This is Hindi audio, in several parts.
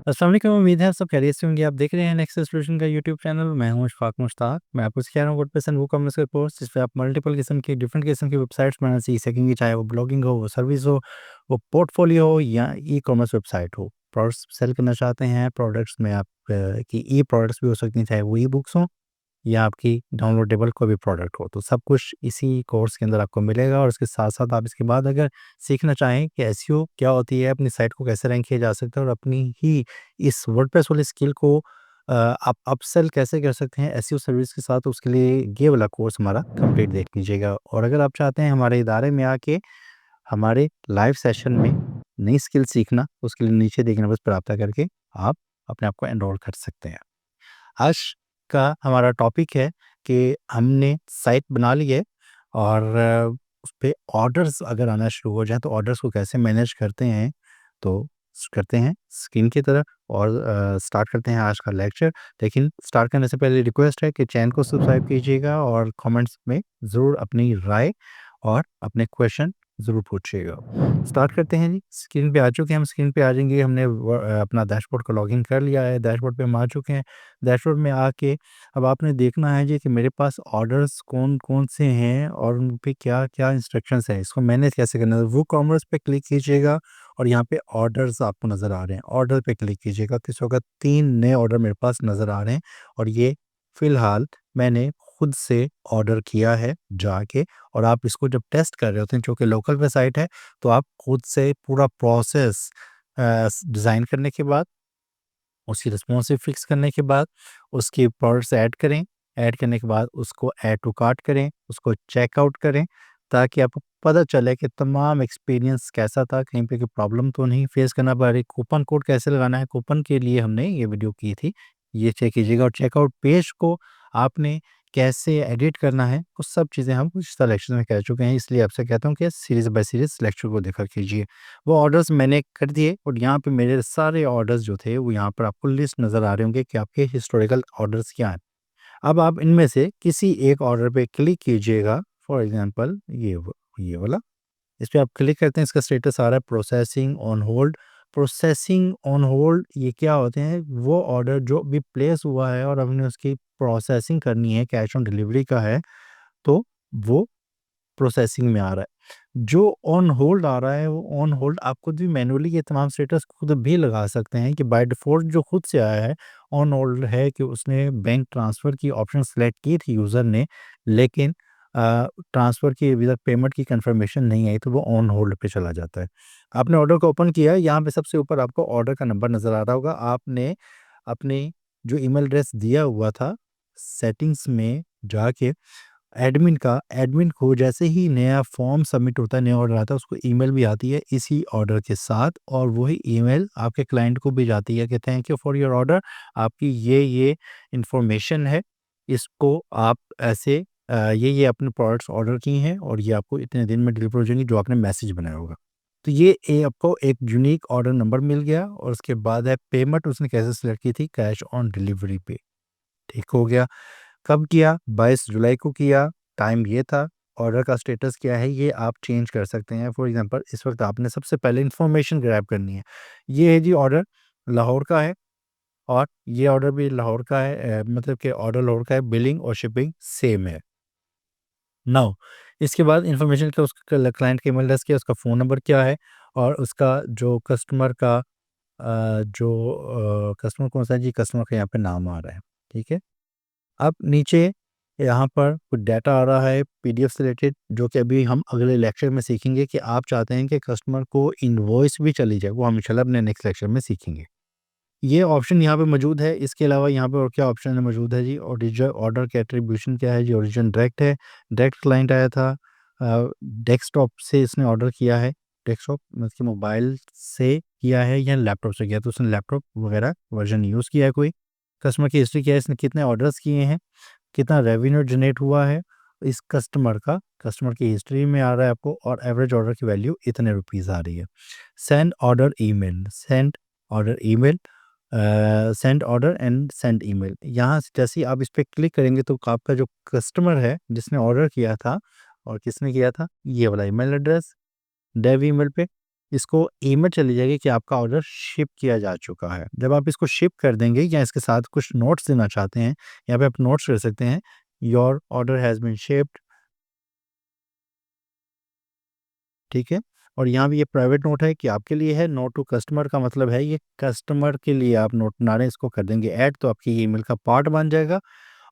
अस्सलाम वालेकुम, उम्मीद है आप सब खैरियत से होंगे। आप देख रहे हैं नेक्स्ट सॉल्यूशन का यूट्यूब चैनल। मैं हूं अशफाक मुश्ताक। मैं आपको सिखा रहा हूं वर्डप्रेस एंड वूकॉमर्स का कोर्स, जिस पे आप मल्टीपल किस्म की डिफरेंट किस्म की वेबसाइट्स बनाना सीख सकेंगे, चाहे वो ब्लॉगिंग हो, वो सर्विस हो, वो पोर्टफोलियो हो या ई कॉमर्स वेबसाइट हो। प्रोडक्ट्स सेल करना चाहते हैं, प्रोडक्ट्स में आप की ई प्रोडक्ट्स भी हो सकती हैं, चाहे वो ई बुक्स हों या आपकी डाउनलोडेबल कोई भी प्रोडक्ट हो, तो सब कुछ इसी कोर्स के अंदर आपको मिलेगा। और इसके साथ-साथ आप इसके बाद अगर सीखना चाहें कि एसईओ क्या होती है, अपनी साइट को कैसे रैंक किया जा सकता है और अपनी ही इस वर्डप्रेस वाली स्किल को आप अपसेल कैसे कर सकते हैं एसईओ सर्विस के साथ, तो उसके लिए ये वाला कोर्स हमारा कंप्लीट देख लीजिएगा। और अगर आप चाहते हैं हमारे इदारे में आके हमारे लाइव सेशन में नई स्किल सीखना, उसके लिए नीचे देखना बस प्राप्त करके आप अपने आप को एनरोल कर सकते हैं। आज का हमारा टॉपिक है कि हमने साइट बना ली है और उस पे ऑर्डर्स अगर आना शुरू हो जाए तो ऑर्डर्स को कैसे मैनेज करते हैं, तो करते हैं स्क्रीन की तरफ और स्टार्ट करते हैं आज का लेक्चर। लेकिन स्टार्ट करने से पहले रिक्वेस्ट है कि चैनल को सब्सक्राइब कीजिएगा और कमेंट्स में ज़रूर अपनी राय और अपने क्वेश्चन ज़रूर पूछिएगा। स्टार्ट करते हैं जी। स्क्रीन पे आ चुके हैं हम, स्क्रीन पे आ जाएंगे। हमने अपना डैशबोर्ड का लॉगिन कर लिया है, डैशबोर्ड पे हम आ चुके हैं। डैशबोर्ड में आके अब आपने देखना है जी कि मेरे पास ऑर्डर्स कौन-कौन से हैं और उन पे क्या-क्या इंस्ट्रक्शंस हैं। इसको मैनेज कैसे करना है। वूकॉमर्स पे क्लिक कीजिएगा और यहाँ पे ऑर्डर्स आपको नज़र आ रहे हैं। ऑर्डर पे क्लिक कीजिएगा तो इस वक़्त 3 नए ऑर्डर मेरे पास नज़र आ रहे हैं और ये फ़िलहाल मैंने खुद से ऑर्डर किया है जाके। और आप इसको जब टेस्ट कर रहे होते हैं, चूँकि लोकल वेबसाइट है, तो आप खुद से पूरा प्रोसेस डिज़ाइन करने के बाद उसकी रिस्पॉन्सिव फिक्स करने के बाद उसकी प्रोडक्ट्स ऐड करें, ऐड करने के बाद उसको ऐड टू कार्ट करें, उसको चेकआउट करें, ताकि आपको पता चले कि तमाम एक्सपीरियंस कैसा था, कहीं पे कोई प्रॉब्लम तो नहीं फेस करना पड़ रही। कूपन कोड कैसे लगाना है, कूपन के लिए हमने ये वीडियो की थी, ये चेक कीजिएगा। और चेकआउट पेज को आपने कैसे एडिट करना है, वो सब चीज़ें हम पिछले लेक्चर में कह चुके हैं, इसलिए आपसे कहता हूँ कि सीरीज़ बाय सीरीज़ लेक्चर को देखा कीजिए। वो ऑर्डर्स मैंने कर दिए और यहाँ पे मेरे सारे ऑर्डर्स जो थे वो यहाँ पर आपको लिस्ट नज़र आ रहे होंगे कि आपके हिस्टोरिकल ऑर्डर्स क्या हैं। अब आप इनमें से किसी एक ऑर्डर पे क्लिक कीजिएगा, फॉर एग्जांपल ये वाला। इस पे आप क्लिक करते हैं, इसका स्टेटस आ रहा है processing on hold. Processing on hold ये क्या होते हैं, वो ऑर्डर जो भी प्लेस हुआ है और हमने उसकी प्रोसेसिंग करनी है, कैश ऑन डिलीवरी का है, तो वो प्रोसेसिंग में आ रहा है। जो ऑन होल्ड आ रहा है, वो ऑन होल्ड आप खुद भी मैनुअली ये तमाम स्टेटस खुद भी लगा सकते हैं कि बाय डिफ़ॉल्ट जो खुद से आया है, ऑन होल्ड है कि उसने बैंक ट्रांसफ़र की ऑप्शन सेलेक्ट की थी यूज़र ने, लेकिन ट्रांसफ़र की अभी तक पेमेंट की कन्फर्मेशन नहीं आई, तो वो ऑन होल्ड पे चला जाता है। आपने ऑर्डर को ओपन किया, यहाँ पे सबसे ऊपर आपको ऑर्डर का नंबर नज़र आ रहा होगा। आपने अपने जो ईमेल एड्रेस दिया हुआ था, सेटिंग्स में जाके एडमिन को जैसे ही नया फॉर्म सबमिट होता है, नया ऑर्डर आता है, उसको ईमेल भी आती है इसी ऑर्डर के साथ और वही ईमेल आपके क्लाइंट को भी जाती है कि thank you for your order, आपकी ये इंफॉर्मेशन है, इसको आप ऐसे ये अपने प्रोडक्ट्स ऑर्डर की हैं और ये आपको इतने दिन में डिलीवर हो जाएंगी, जो आपने मैसेज बनाया होगा। तो ये आपको एक यूनिक ऑर्डर नंबर मिल गया और उसके बाद है पेमेंट उसने कैसे सेलेक्ट की थी, कैश ऑन डिलीवरी पे। ठीक हो गया। कब किया? 22 जुलाई को किया, टाइम ये था। ऑर्डर का स्टेटस क्या है, ये आप चेंज कर सकते हैं। फॉर एग्ज़ाम्पल इस वक़्त आपने सबसे पहले इन्फॉर्मेशन ग्रैब करनी है। ये है जी ऑर्डर लाहौर का है और ये ऑर्डर भी लाहौर का है, मतलब कि ऑर्डर लाहौर का है, बिलिंग और शिपिंग सेम है। नाउ इसके बाद इन्फॉर्मेशन क्या, उसका क्लाइंट का ईमेल एड्रेस क्या है, उसका फ़ोन नंबर क्या है और उसका जो कस्टमर का कस्टमर कौन-सा है जी, कस्टमर का यहाँ पे नाम आ रहा है। ठीक है? अब नीचे यहाँ पर कुछ डाटा आ रहा है पीडीएफ से रिलेटेड, जो कि अभी हम अगले लेक्चर में सीखेंगे कि आप चाहते हैं कि कस्टमर को इनवॉइस भी चली जाए, वो हम इंशाल्लाह अपने नेक्स्ट लेक्चर में सीखेंगे। ये ऑप्शन यहाँ पे मौजूद है। इसके अलावा यहाँ पे और क्या ऑप्शन है मौजूद है जी, ओरिजिनल ऑर्डर का एट्रीब्यूशन क्या है जी, ओरिजिन डायरेक्ट है, डायरेक्ट क्लाइंट आया था, डेस्कटॉप से इसने ऑर्डर किया है, डेस्कटॉप मतलब कि मोबाइल से किया है या लैपटॉप से किया, तो उसने लैपटॉप वगैरह वर्जन यूज़ किया है कोई। कस्टमर की हिस्ट्री क्या है, इसने कितने ऑर्डर्स किए हैं, कितना रेवेन्यू जनरेट हुआ है इस कस्टमर का, कस्टमर की हिस्ट्री में आ रहा है आपको और एवरेज ऑर्डर की वैल्यू इतने रुपीज़ आ रही है। Send order email, send order and send email. यहाँ से जैसे ही आप इस पे क्लिक करेंगे तो आपका जो कस्टमर है जिसने ऑर्डर किया था और किसने किया था, ये वाला ईमेल एड्रेस डेव ईमेल पे इसको ईमेल चली जाएगी कि आपका ऑर्डर शिप किया जा चुका है। जब आप इसको शिप कर देंगे या इसके साथ कुछ नोट्स देना चाहते हैं, यहाँ पे आप नोट्स कर सकते हैं, your order has been shipped, ठीक है? और यहाँ भी ये प्राइवेट नोट है कि आपके लिए है, नोट टू कस्टमर का मतलब है ये कस्टमर के लिए आप नोट बना रहे हैं, इसको कर देंगे ऐड, तो आपकी ईमेल का पार्ट बन जाएगा।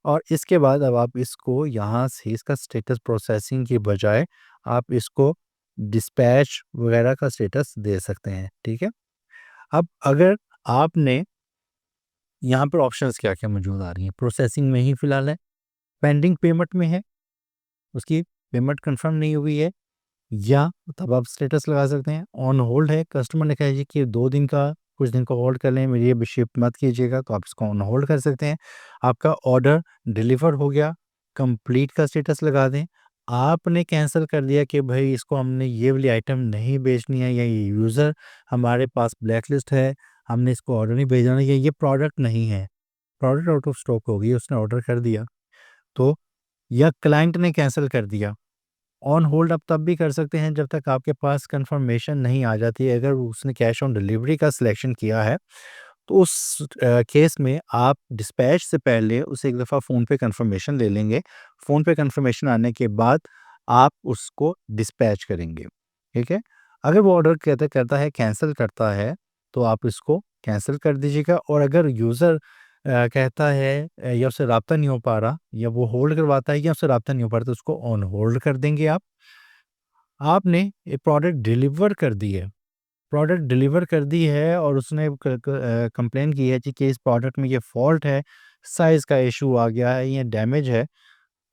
और इसके बाद अब आप इसको यहाँ से इसका स्टेटस प्रोसेसिंग के बजाय आप इसको डिस्पैच वगैरह का स्टेटस दे सकते हैं, ठीक है? अब अगर आपने यहाँ पर ऑप्शंस क्या-क्या मौजूद आ रही हैं, प्रोसेसिंग में ही फ़िलहाल है, पेंडिंग पेमेंट में है, उसकी पेमेंट कंफर्म नहीं हुई है, या तब आप स्टेटस लगा सकते हैं, ऑन होल्ड है, कस्टमर ने कहा जी कि 2 दिन का, कुछ दिन का होल्ड कर लें, मेरी अभी शिप मत कीजिएगा, तो आप इसको ऑन होल्ड कर सकते हैं। आपका ऑर्डर डिलीवर हो गया, कंप्लीट का स्टेटस लगा दें। आपने कैंसल कर दिया कि भई इसको हमने ये वाली आइटम नहीं बेचनी है, या ये यूज़र हमारे पास ब्लैक लिस्ट है, हमने इसको ऑर्डर नहीं भेजना, या ये प्रोडक्ट नहीं है, प्रोडक्ट आउट ऑफ स्टॉक हो गई, उसने ऑर्डर कर दिया, तो या क्लाइंट ने कैंसल कर दिया, ऑन होल्ड आप तब भी कर सकते हैं जब तक आपके पास कंफर्मेशन नहीं आ जाती है। अगर उसने कैश ऑन डिलीवरी का सिलेक्शन किया है, तो उस केस में आप डिस्पैच से पहले उसे एक दफ़ा फ़ोन पे कंफर्मेशन ले लेंगे। फ़ोन पे कंफर्मेशन आने के बाद आप उसको डिस्पैच करेंगे, ठीक है? अगर वो ऑर्डर कहता करता है कैंसल करता है, तो आप इसको कैंसल कर दीजिएगा, और अगर यूज़र कहता है या उससे राब्ता नहीं हो पा रहा, या वो होल्ड करवाता है या उससे राब्ता नहीं हो पा रहा, तो उसको ऑन होल्ड कर देंगे आप। आपने ये प्रोडक्ट डिलीवर कर दी है, प्रोडक्ट डिलीवर कर दी है, और उसने कंप्लेन की है जी कि इस प्रोडक्ट में ये फ़ॉल्ट है, साइज़ का इश्यू आ गया है, ये डैमेज है,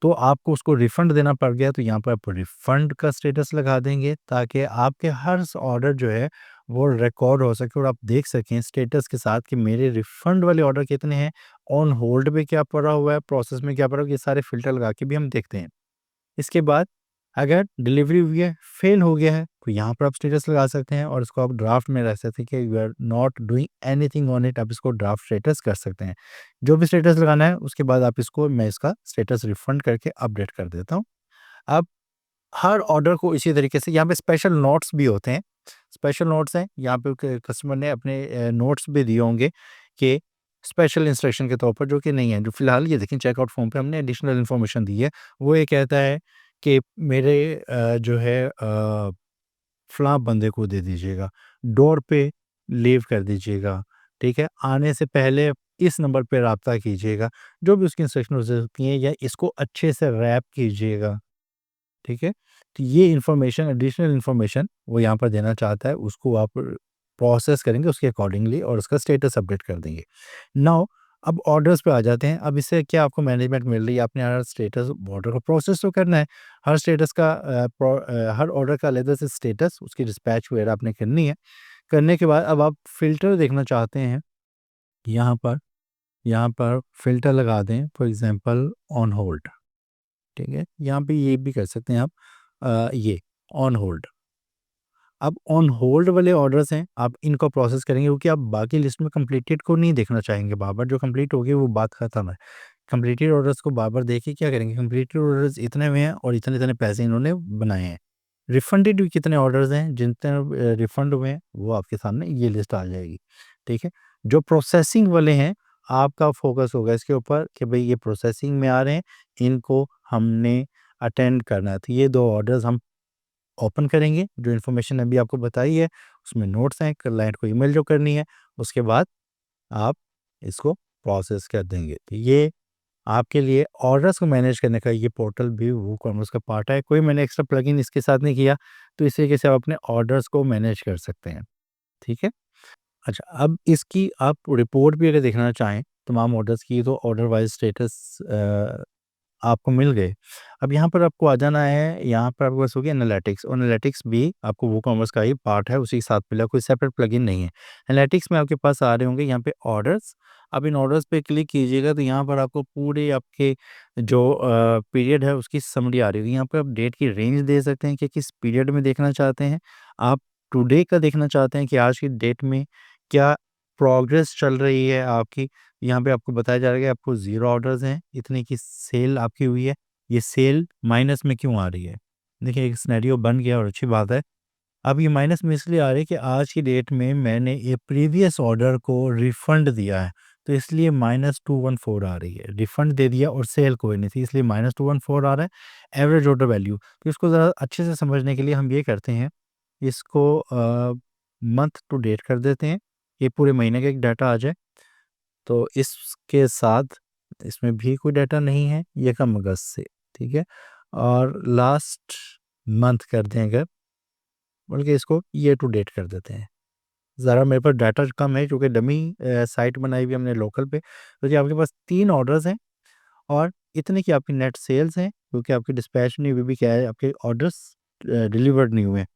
तो आपको उसको रिफ़ंड देना पड़ गया, तो यहाँ पर आप रिफ़ंड का स्टेटस लगा देंगे, ताकि आपके हर ऑर्डर जो है वो रिकॉर्ड हो सके, और आप देख सकें स्टेटस के साथ कि मेरे रिफ़ंड वाले ऑर्डर कितने हैं, ऑन होल्ड पे क्या पड़ा हुआ है, प्रोसेस में क्या पड़ा हुआ है, ये सारे फ़िल्टर लगा के भी हम देखते हैं। इसके बाद अगर डिलीवरी हुई है, फेल हो गया है, तो यहाँ पर आप स्टेटस लगा सकते हैं, और इसको आप ड्राफ्ट में रख सकते हैं कि you are not doing anything on it, आप इसको ड्राफ्ट स्टेटस कर सकते हैं। जो भी स्टेटस लगाना है, उसके बाद आप इसको, मैं इसका स्टेटस रिफंड करके अपडेट कर देता हूँ। अब हर ऑर्डर को इसी तरीके से यहाँ पे स्पेशल नोट्स भी होते हैं। स्पेशल नोट्स हैं, यहाँ पे क कस्टमर ने अपने नोट्स भी दिए होंगे कि स्पेशल इंस्ट्रक्शन के तौर पर, जो कि नहीं है। जो फ़िलहाल ये देखें, चेकआउट फॉर्म पे हमने एडिशनल इन्फॉर्मेशन दी है। वो ये कहता है कि मेरे जो है फलाँ बंदे को दे दीजिएगा, डोर पे लीव कर दीजिएगा, ठीक है? आने से पहले इस नंबर पे राब्ता कीजिएगा। जो भी उसकी इंस्ट्रक्शन हो सकती हैं, या इसको अच्छे से रैप कीजिएगा। ठीक है? तो ये इन्फॉर्मेशन, एडिशनल इन्फॉर्मेशन वो यहाँ पर देना चाहता है, उसको आप प्रोसेस करेंगे उसके अकॉर्डिंगली, और उसका स्टेटस अपडेट कर देंगे। नाउ अब ऑर्डर्स पे आ जाते हैं। अब इससे क्या आपको मैनेजमेंट मिल रही है, आपने हर स्टेटस ऑर्डर को प्रोसेस तो करना है। हर स्टेटस का हर ऑर्डर का अलग से स्टेटस, उसकी डिस्पैच वगैरह आपने करनी है। करने के बाद अब आप फ़िल्टर देखना चाहते हैं, यहाँ पर यहाँ पर फ़िल्टर लगा दें, फॉर एग्ज़ाम्पल ऑन होल्ड, ठीक है? यहाँ पे ये भी कर सकते हैं आप, ये ऑन होल्ड। अब ऑन होल्ड वाले ऑर्डर्स हैं, आप इनको प्रोसेस करेंगे, क्योंकि आप बाकी लिस्ट में कंप्लीटेड को नहीं देखना चाहेंगे बार-बार, जो कंप्लीट हो गई वो बात खत्म है। कंप्लीटेड ऑर्डर्स को बार-बार देख के क्या करेंगे, कंप्लीटेड ऑर्डर्स इतने हुए हैं और इतने-इतने पैसे इन्होंने बनाए हैं। रिफंडेड भी कितने ऑर्डर्स हैं, जितने रिफंड हुए हैं, वो आपके सामने ये लिस्ट आ जाएगी, ठीक है? जो प्रोसेसिंग वाले हैं, आपका फ़ोकस होगा इसके ऊपर कि भई ये प्रोसेसिंग में आ रहे हैं, इनको हमने अटेंड करना है। तो ये 2 ऑर्डर्स हम ओपन करेंगे, जो इन्फॉर्मेशन अभी आपको बताई है, उसमें नोट्स हैं, क्लाइंट को ईमेल जो करनी है, उसके बाद आप इसको प्रोसेस कर देंगे। तो ये आपके लिए ऑर्डर्स को मैनेज करने का ये पोर्टल भी वूकॉमर्स का पार्ट है। कोई मैंने एक्स्ट्रा प्लगइन इसके साथ नहीं किया, तो इस तरीके से आप अपने ऑर्डर्स को मैनेज कर सकते हैं, ठीक है? अच्छा, अब इसकी आप रिपोर्ट भी अगर देखना चाहें, तमाम ऑर्डर्स की, तो ऑर्डर वाइज़ स्टेटस आपको मिल गए। अब यहाँ पर आपको आ जाना है, यहाँ पर आपके पास होगी एनालिटिक्स, और एनालिटिक्स भी आपको वूकॉमर्स का ही पार्ट है, उसी के साथ मिला, कोई सेपरेट प्लगइन नहीं है। एनालिटिक्स में आपके पास आ रहे होंगे यहाँ पे ऑर्डर्स। अब इन ऑर्डर्स पे क्लिक कीजिएगा, तो यहाँ पर आपको पूरे आपके जो पीरियड है उसकी समरी आ रही होगी। यहाँ पे आप डेट की रेंज दे सकते हैं कि किस पीरियड में देखना चाहते हैं। आप टुडे का देखना चाहते हैं कि आज की डेट में क्या प्रोग्रेस चल रही है आपकी। यहाँ पे आपको बताया जा रहा है कि आपको 0 ऑर्डर्स हैं, इतने की सेल आपकी हुई है। ये सेल माइनस में क्यों आ रही है? देखिए, एक सिनेरियो बन गया, और अच्छी बात है। अब ये माइनस में इसलिए आ रही है कि आज की डेट में मैंने ये प्रीवियस ऑर्डर को रिफंड दिया है, तो इसलिए -214 आ रही है। रिफंड दे दिया और सेल कोई नहीं थी, इसलिए -214 आ रहा है एवरेज ऑर्डर वैल्यू। तो इसको ज़रा अच्छे से समझने के लिए हम ये करते हैं, इसको मंथ टू डेट कर देते हैं, ये पूरे महीने का एक डाटा आ जाए। तो इसके साथ इसमें भी कोई डाटा नहीं है, ये कम अगस्त से, ठीक है। और लास्ट मंथ कर दें अगर, बल्कि इसको ईयर टू डेट कर देते हैं। ज़रा मेरे पास डाटा कम है क्योंकि डमी साइट बनाई हुई हमने लोकल पे। तो जी आपके पास 3 ऑर्डर्स हैं और इतने की आपकी नेट सेल्स हैं, क्योंकि आपकी डिस्पैच नहीं हुई भी, क्या है आपके ऑर्डर्स डिलीवर्ड नहीं हुए हैं।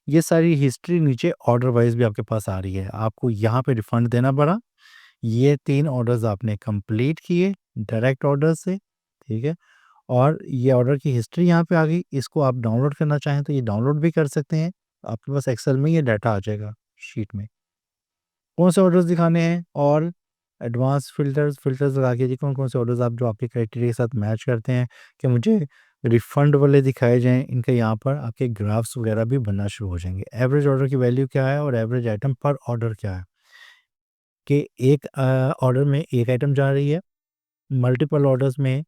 ये सारी हिस्ट्री नीचे ऑर्डर वाइज़ भी आपके पास आ रही है। आपको यहाँ पे रिफंड देना पड़ा। ये 3 ऑर्डर्स आपने कंप्लीट किए डायरेक्ट ऑर्डर से, ठीक है। और ये ऑर्डर की हिस्ट्री यहाँ पे आ गई। इसको आप डाउनलोड करना चाहें तो ये डाउनलोड भी कर सकते हैं। आपके पास एक्सेल में ये डाटा आ जाएगा शीट में। कौन से ऑर्डर्स दिखाने हैं और एडवांस फ़िल्टर्स लगा के जी कौन-कौन से ऑर्डर्स आप जो आपके क्राइटेरिया के साथ मैच करते हैं कि मुझे रिफंड वाले दिखाए जाएँ, इनके यहाँ पर आपके ग्राफ्स वगैरह भी बनना शुरू हो जाएँगे। एवरेज ऑर्डर की वैल्यू क्या है और एवरेज आइटम पर ऑर्डर क्या है, कि एक ऑर्डर में 1 आइटम जा रही है, मल्टीपल ऑर्डर्स में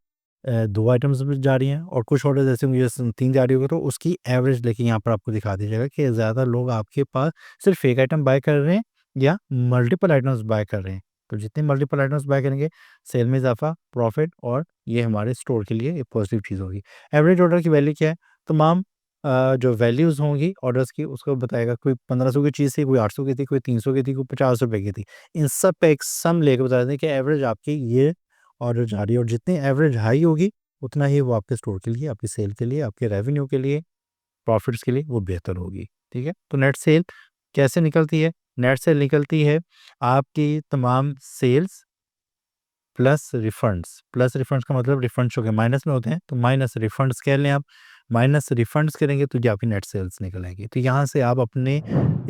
2 आइटम्स भी जा रही हैं और कुछ ऑर्डर जैसे मुझे 3 जा रही होगी, तो उसकी एवरेज लेके यहाँ पर आपको दिखा दिया जाएगा कि ज़्यादा लोग आपके पास सिर्फ 1 आइटम बाय कर रहे हैं या मल्टीपल आइटम्स बाय कर रहे हैं। तो जितने मल्टीपल आइटम्स बाय करेंगे, सेल में इज़ाफ़ा, प्रॉफ़िट, और ये हमारे स्टोर के लिए एक पॉज़िटिव चीज़ होगी। एवरेज ऑर्डर की वैल्यू क्या है? तमाम जो वैल्यूज़ होंगी ऑर्डर्स की उसको बताएगा। कोई 1500 की चीज़ थी, कोई 800 की थी, कोई 300 की थी, कोई ₹50 की थी। इन सब का एक सम लेके बता दें कि एवरेज आपकी ये ऑर्डर जा रही है, और जितनी एवरेज हाई होगी उतना ही वो आपके स्टोर के लिए, आपकी सेल के लिए, आपके रेवेन्यू के लिए, प्रॉफिट्स के लिए वो बेहतर होगी, ठीक है। तो नेट सेल कैसे निकलती है? नेट सेल निकलती है आपकी तमाम सेल्स प्लस रिफंड्स का मतलब रिफंड्स हो गए, माइनस में होते हैं तो माइनस रिफंड्स कह लें आप। माइनस रिफंड्स करेंगे तो ये आपकी नेट सेल्स निकलेंगी। तो यहाँ से आप अपने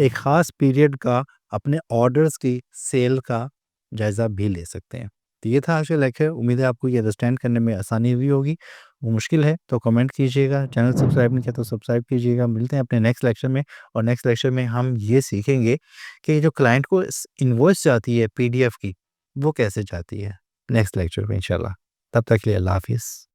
एक ख़ास पीरियड का अपने ऑर्डर्स की सेल का जायज़ा भी ले सकते हैं। तो ये था आज का लेक्चर। उम्मीद है आपको ये अंडरस्टैंड करने में आसानी हुई होगी। वो मुश्किल है तो कमेंट कीजिएगा, चैनल सब्सक्राइब नहीं किया तो सब्सक्राइब कीजिएगा। मिलते हैं अपने नेक्स्ट लेक्चर में, और नेक्स्ट लेक्चर में हम ये सीखेंगे कि जो क्लाइंट को इनवॉइस जाती है पीडीएफ की, वो कैसे जाती है। नेक्स्ट लेक्चर में इंशाल्लाह। तब तक के लिए अल्लाह हाफ़िज़।